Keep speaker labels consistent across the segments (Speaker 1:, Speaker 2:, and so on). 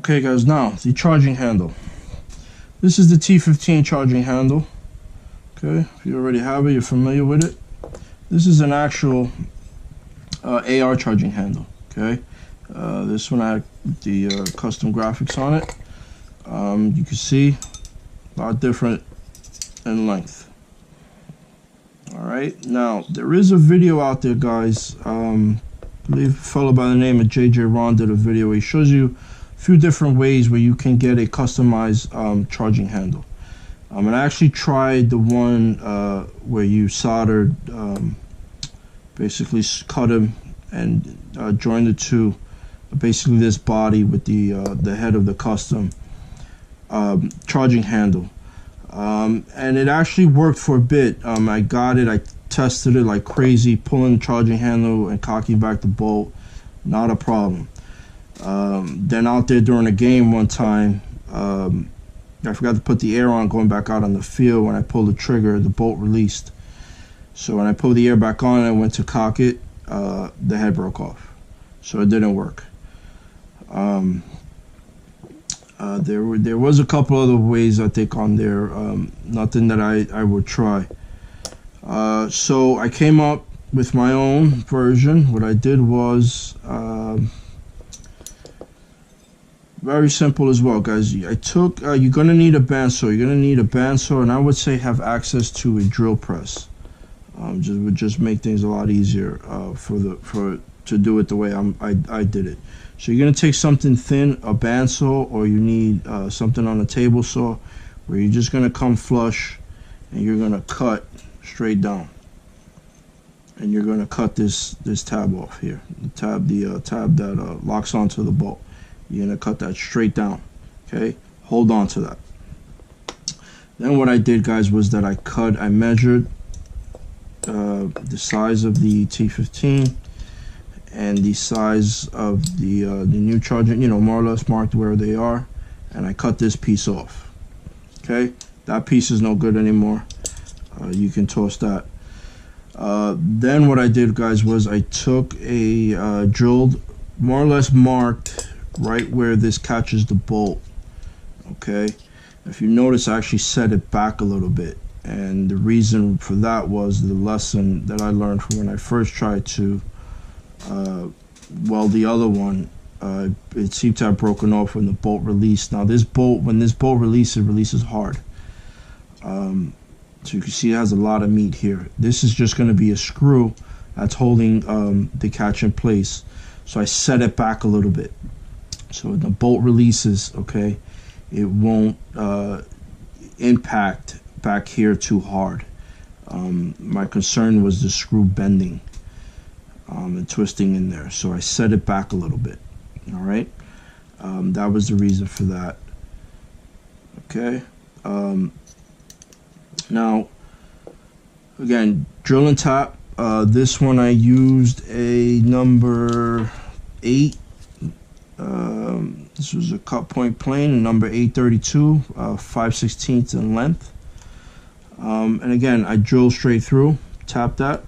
Speaker 1: Okay guys, now the charging handle. This is the T15 charging handle. Okay, if you already have it, you're familiar with it. This is an actual AR charging handle. Okay, this one I had the custom graphics on it. You can see a lot different in length. Alright, now there is a video out there, guys. I believe a fellow by the name of JJ Ron did a video. He shows you a few different ways where you can get a customized charging handle. And I actually tried the one where you soldered, basically cut them and joined the two, basically this body with the head of the custom charging handle. And it actually worked for a bit. I got it, I tested it like crazy, pulling the charging handle and cocking back the bolt, not a problem. Then out there during a game one time, I forgot to put the air on going back out on the field. When I pulled the trigger, the bolt released. So when I pulled the air back on and I went to cock it, the head broke off. So it didn't work. There was a couple other ways I think on there, nothing that I would try. So I came up with my own version. What I did was very simple as well, guys. I took you're gonna need a bandsaw. You're gonna need a bandsaw, and I would say have access to a drill press. Would just make things a lot easier to do it the way I did it. So you're gonna take something thin, a bandsaw, or you need something on a table saw, where you're just gonna come flush, and you're gonna cut straight down, and you're gonna cut this tab off here, the tab that locks onto the bolt. You're gonna cut that straight down. Okay, hold on to that. Then what I did, guys, was that I measured the size of the T15 and the size of the new charging, more or less marked where they are, and I cut this piece off. Okay, that piece is no good anymore. You can toss that. Then what I did, guys, was I took a drilled, more or less marked right where this catches the bolt. Okay, if you notice, I actually set it back a little bit, and the reason for that was the lesson that I learned from when I first tried to weld the other one. It seemed to have broken off when the bolt released. Now this bolt, when this bolt releases, it releases hard. So you can see it has a lot of meat here. This is just going to be a screw that's holding the catch in place. So I set it back a little bit, so when the bolt releases, okay, it won't impact back here too hard. My concern was the screw bending and twisting in there, so I set it back a little bit. All right, that was the reason for that. Okay, now again, drill and tap. This one I used a number 8. This was a cut point plane, number 832, 5/16 in length. And again, I drilled straight through, tapped that.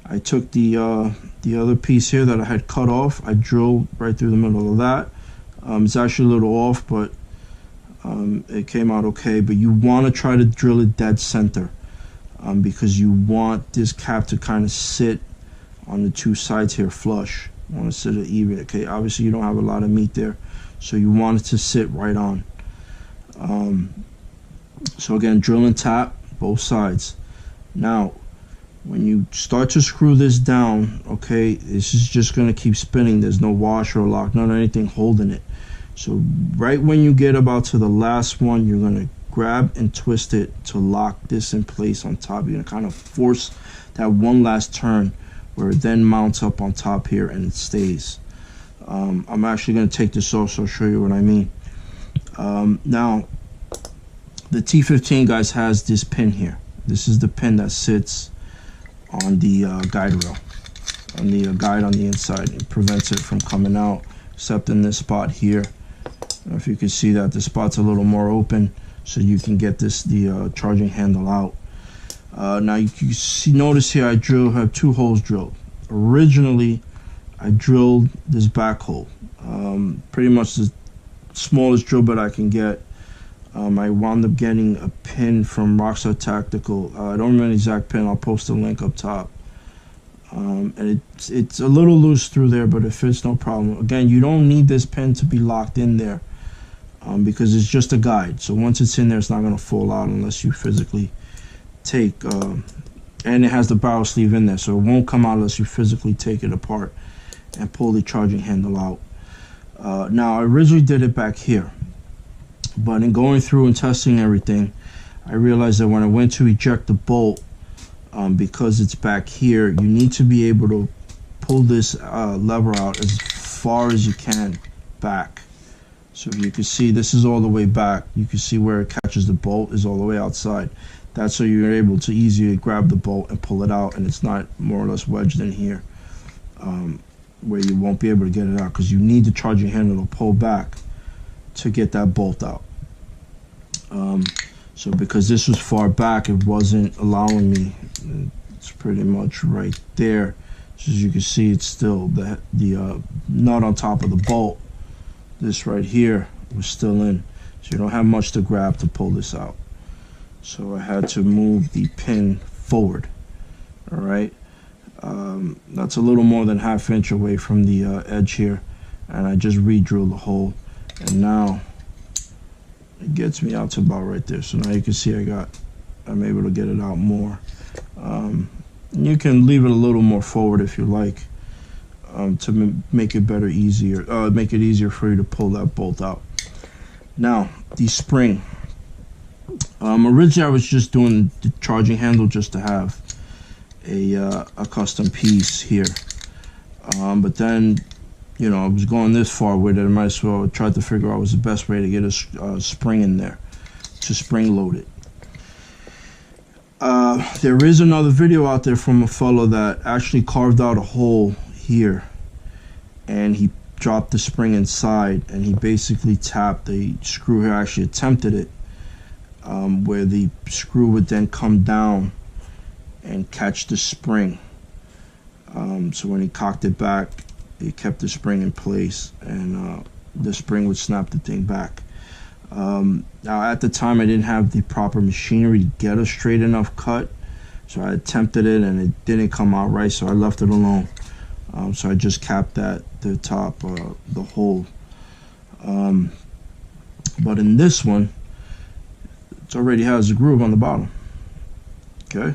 Speaker 1: I took the other piece here that I had cut off. I drilled right through the middle of that. It's actually a little off, but it came out okay. But you want to try to drill it dead center, because you want this cap to kind of sit on the two sides here flush. You want to sit it even. Okay, obviously you don't have a lot of meat there, so you want it to sit right on. So again, drill and tap both sides. Now when you start to screw this down, okay, this is just going to keep spinning. There's no washer or lock, not anything holding it. So right when you get about to the last one, you're going to grab and twist it to lock this in place on top. You're going to kind of force that one last turn, where it then mounts up on top here and it stays. I'm actually going to take this off, so I'll show you what I mean. Now the T15, guys, has this pin here. This is the pin that sits on the guide rail, on the guide on the inside. It prevents it from coming out, except in this spot here. I don't know if you can see that the spot's a little more open, so you can get the charging handle out. Now you can see, notice here I have 2 holes drilled. Originally I drilled this back hole, pretty much smallest drill bit I can get. I wound up getting a pin from Rockstar Tactical. I don't remember the exact pin. I'll post a link up top. And it's a little loose through there, but it fits no problem. Again, you don't need this pin to be locked in there, because it's just a guide. So once it's in there, it's not going to fall out unless you physically take, and it has the barrel sleeve in there, so it won't come out unless you physically take it apart and pull the charging handle out. Now, I originally did it back here, but in going through and testing everything, I realized that when I went to eject the bolt, because it's back here, you need to be able to pull this lever out as far as you can back. So if you can see, this is all the way back. You can see where it catches the bolt is all the way outside. That's so you're able to easily grab the bolt and pull it out, and it's not more or less wedged in here, where you won't be able to get it out, because you need the charging handle to pull back to get that bolt out. So because this was far back, it wasn't allowing me. It's pretty much right there. So as you can see, it's still the nut on top of the bolt. This right here was still in. So you don't have much to grab to pull this out. So I had to move the pin forward. All right. That's a little more than ½ inch away from the edge here. And I just re-drilled the hole. And now it gets me out to about right there. So now you can see I'm able to get it out more. You can leave it a little more forward if you like, to make it make it easier for you to pull that bolt out. Now the spring. Originally I was just doing the charging handle just to have a custom piece here, but then, you know, I was going this far with it, I might as well try to figure out what was the best way to get a spring in there to spring load it. There is another video out there from a fellow that actually carved out a hole here, and he dropped the spring inside, and he basically tapped the screw here. I actually attempted it, where the screw would then come down and catch the spring. So when he cocked it back, it kept the spring in place, and the spring would snap the thing back. Now at the time I didn't have the proper machinery to get a straight enough cut, so I attempted it and it didn't come out right, so I left it alone. So I just capped the top, the hole. But in this one, it already has a groove on the bottom. Okay,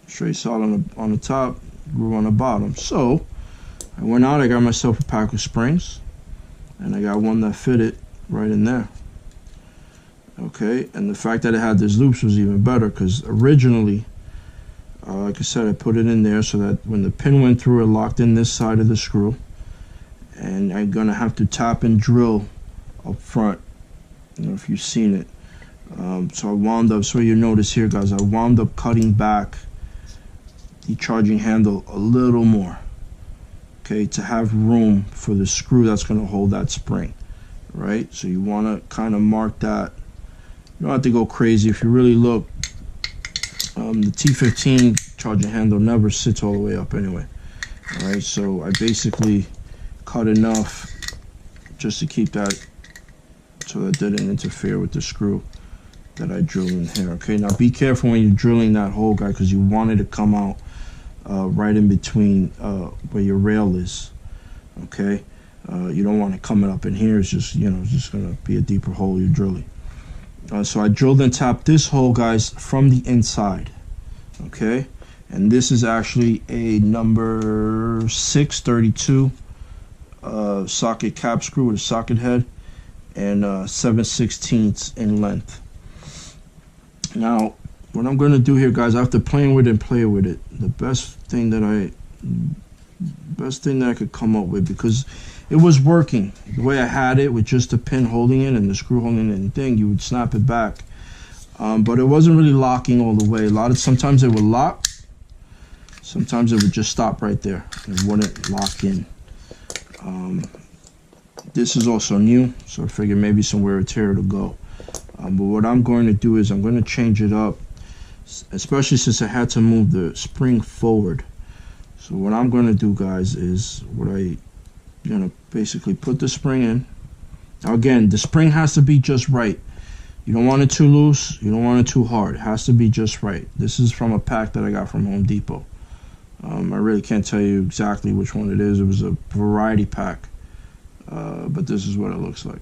Speaker 1: straight solid on the top, groove on the bottom. So I went out, I got myself a pack of springs, and I got one that fitted right in there. Okay, and the fact that it had these loops was even better, because originally, like I said, I put it in there so that when the pin went through, it locked in this side of the screw, and I'm gonna have to tap and drill up front. I don't know if you've seen it. So I wound up, so you notice here, guys, I wound up cutting back the charging handle a little more, okay, to have room for the screw that's going to hold that spring, right? So you want to kind of mark that. You don't have to go crazy. If you really look, the T15 charging handle never sits all the way up anyway. All right, so I basically cut enough just to keep that so that didn't interfere with the screw that I drilled in here. Okay, now be careful when you're drilling that hole, guys, because you want it to come out right in between where your rail is. Okay, you don't want it coming up in here. It's just, you know, it's just gonna be a deeper hole you're drilling. So I drilled and tapped this hole, guys, from the inside. Okay, and this is actually a number 632 socket cap screw with a socket head and 7/16 in length. Now, what I'm going to do here, guys, after playing with it and playing with it, the best thing that I could come up with, because it was working the way I had it with just the pin holding it and the screw holding it and thing, you would snap it back, but it wasn't really locking all the way. Sometimes it would lock, sometimes it would just stop right there and it wouldn't lock in. This is also new, so I figured maybe some wear and tear to go. But what I'm going to do is I'm going to change it up, especially since I had to move the spring forward. So what I'm going to do, guys, is I'm going to basically put the spring in, Now again, the spring has to be just right. You don't want it too loose, you don't want it too hard. It has to be just right. This is from a pack that I got from Home Depot. I really can't tell you exactly which one it is. It was a variety pack, but this is what it looks like.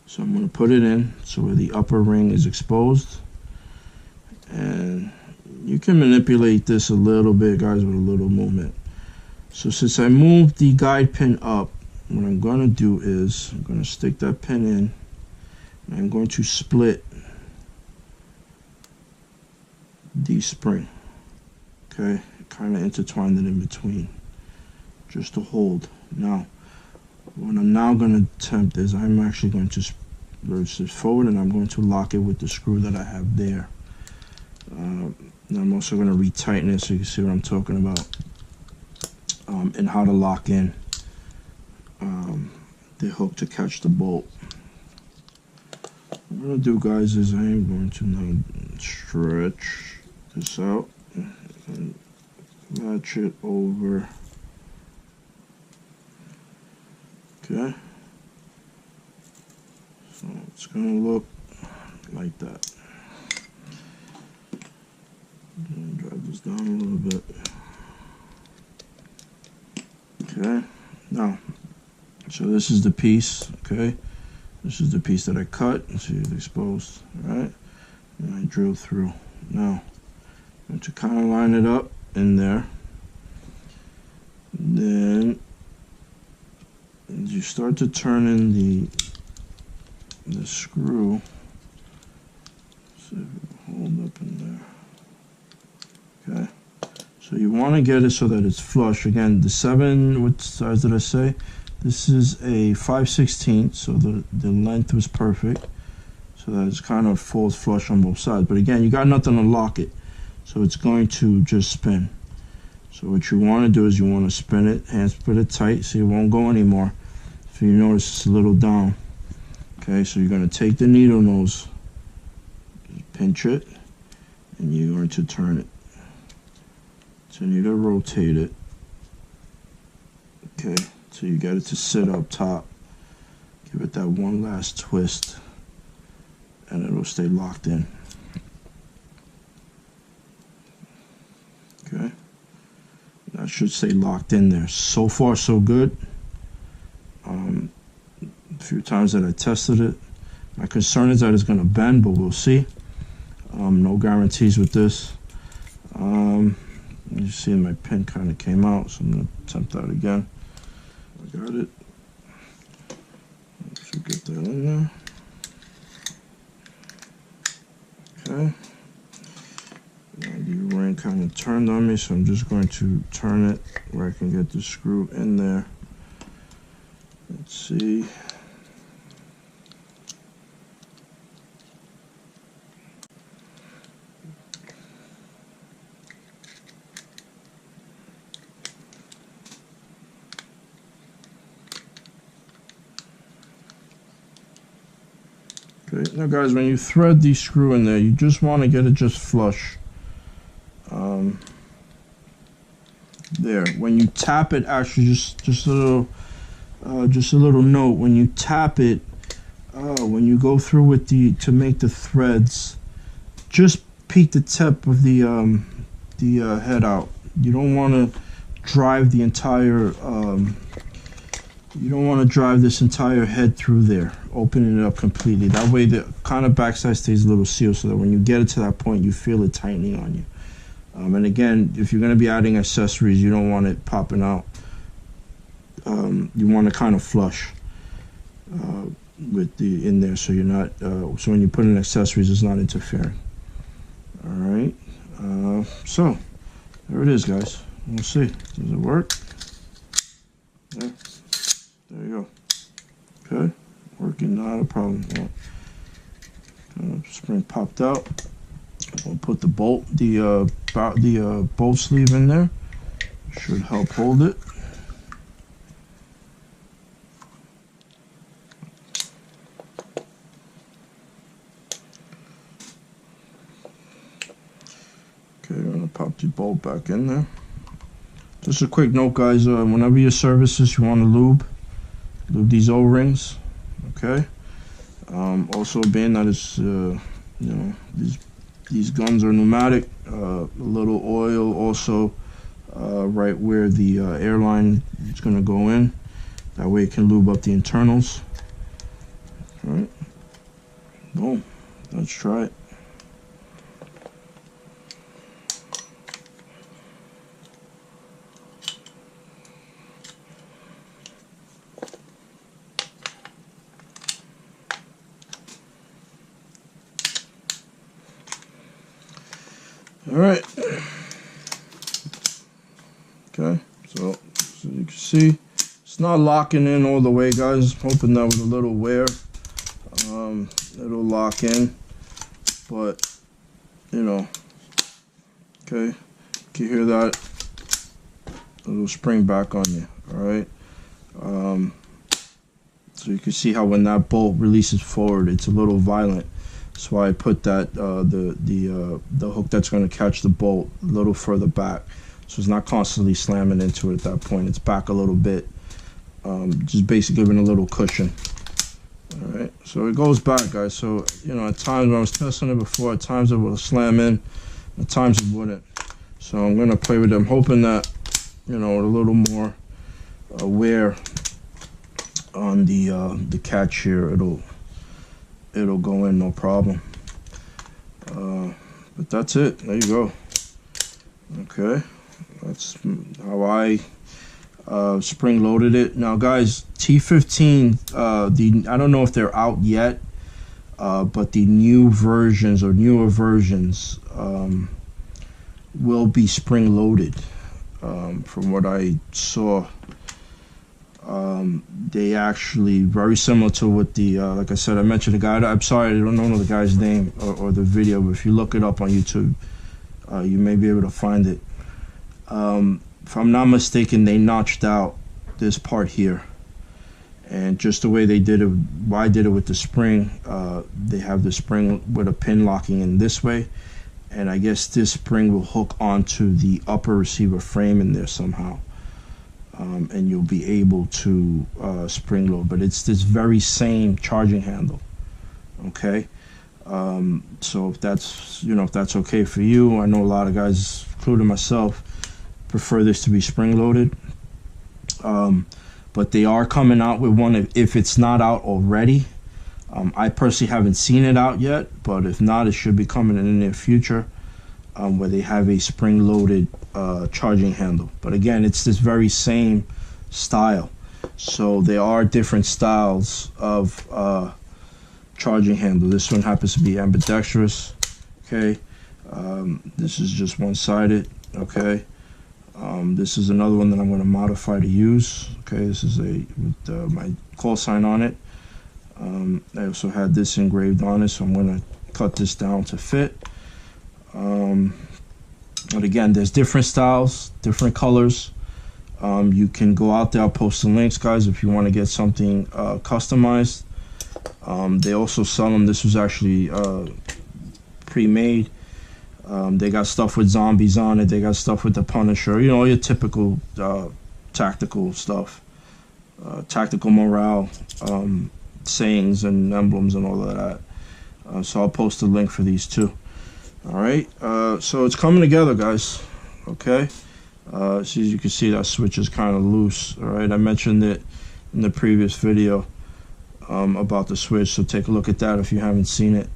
Speaker 1: So I'm going to put it in so where the upper ring is exposed, and you can manipulate this a little bit, guys, with a little movement. So since I moved the guide pin up, what I'm going to do is I'm going to stick that pin in, and I'm going to split the spring. Okay, kind of intertwine it in between just to hold. Now, what I'm now going to attempt is I'm actually going to reverse this forward, and I'm going to lock it with the screw that I have there. And I'm also going to retighten it so you can see what I'm talking about, and how to lock in the hook to catch the bolt. What I'm going to do, guys, is I am going to now stretch this out and latch it over. Okay, so it's going to look like that. Drive this down a little bit. Okay, now, so this is the piece. Okay, this is the piece that I cut. See, it's exposed. All right, and I drill through. Now, I'm going to kind of line it up in there. Then, as you start to turn in the screw, see if it will hold up in there. Okay, so you want to get it so that it's flush. Again, the 7, what size did I say? This is a 5/16, so the length was perfect, so that it's kind of falls flush on both sides. But again, you got nothing to lock it, so it's going to just spin. So what you want to do is you want to spin it, hands put it tight so it won't go anymore. So you notice it's a little down. Okay, so you're going to take the needle nose, pinch it, and you're going to turn it. So you need to rotate it. Okay, so you got it to sit up top. Give it that one last twist, and it'll stay locked in. Okay, that should stay locked in there. So far, so good. A few times that I tested it, my concern is that it's going to bend, but we'll see. No guarantees with this. You see my pin kind of came out, so I'm going to attempt that again. I got it. So get that in there. Okay. Now the ring kind of turned on me, so I'm just going to turn it where I can get the screw in there. Let's see. Okay, now guys, when you thread the screw in there, you just want to get it just flush. There. When you tap it, actually, just a little note. When you tap it, when you go through with to make the threads, just peek the tip of the head out. You don't want to drive the entire. You don't want to drive this entire head through there, opening it up completely. That way the kind of backside stays a little sealed so that when you get it to that point, you feel it tightening on you. And again, if you're going to be adding accessories, you don't want it popping out. You want to kind of flush with the in there so you're not, so when you put in accessories, it's not interfering. All right. So there it is, guys. We'll see. Does it work? Yeah. There you go. Okay, working, not a problem. Well, spring popped out. We'll put the bolt, the bolt sleeve in there. Should help hold it. Okay, I'm gonna pop the bolt back in there. Just a quick note, guys. Whenever you service this, you want to lube. lube these O-rings. Okay. Also, being that it's these guns are pneumatic, a little oil also right where the airline is going to go in. That way it can lube up the internals. All right. Boom. Let's try it. All right. Okay, so you can see, it's not locking in all the way, guys. I'm hoping that with a little wear, it'll lock in. But, you know, okay, you can hear that. It'll spring back on you, all right? So you can see how when that bolt releases forward, it's a little violent. That's why I put that the hook that's going to catch the bolt a little further back, so it's not constantly slamming into it at that point. It's back a little bit, just basically giving a little cushion. All right, so it goes back, guys. So you know, at times when I was testing it before, at times it will slam in, at times it wouldn't. So I'm gonna play with it. I'm hoping that, you know, a little more wear on the catch here, it'll go in no problem. But that's it. There you go. Okay, that's how I spring loaded it. Now, guys, T15, I don't know if they're out yet, but the new versions or newer versions will be spring loaded. From what I saw, they actually very similar to what the like I said, I mentioned the guy. I'm sorry, I don't know the guy's name or the video, but if you look it up on YouTube, you may be able to find it. If I'm not mistaken, they notched out this part here, and just the way they did it, why I did it with the spring, they have the spring with a pin locking in this way, and I guess this spring will hook onto the upper receiver frame in there somehow. And you'll be able to spring load, but it's this very same charging handle. Okay, so if that's, you know, if that's okay for you, I know a lot of guys, including myself, prefer this to be spring loaded. But they are coming out with one if it's not out already. I personally haven't seen it out yet, but if not, it should be coming in the near future. Where they have a spring-loaded charging handle. But again, it's this very same style. So there are different styles of charging handle. This one happens to be ambidextrous. Okay, this is just one-sided. Okay, this is another one that I'm going to modify to use. Okay, this is with my call sign on it. I also had this engraved on it, so I'm going to cut this down to fit. But again, there's different styles, different colors. You can go out there, I'll post the links, guys, if you want to get something customized. They also sell them. This was actually pre-made. They got stuff with zombies on it. They got stuff with the Punisher, you know, your typical tactical stuff, tactical morale sayings and emblems and all of that. So I'll post a link for these too. All right, so it's coming together, guys. Okay, so as you can see, that switch is kind of loose. All right, I mentioned it in the previous video about the switch, so take a look at that if you haven't seen it.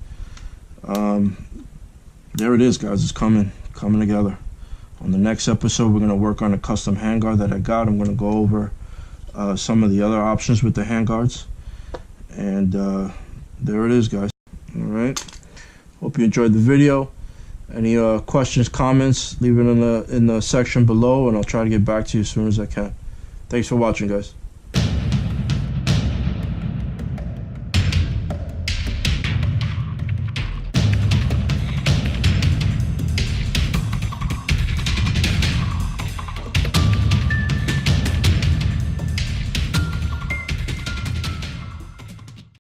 Speaker 1: There it is, guys. It's coming together. On the next episode, we're going to work on a custom handguard that I got. I'm going to go over some of the other options with the handguards, and there it is, guys. All right. Hope you enjoyed the video. Any questions, comments, leave it in the section below, and I'll try to get back to you as soon as I can. Thanks for watching, guys.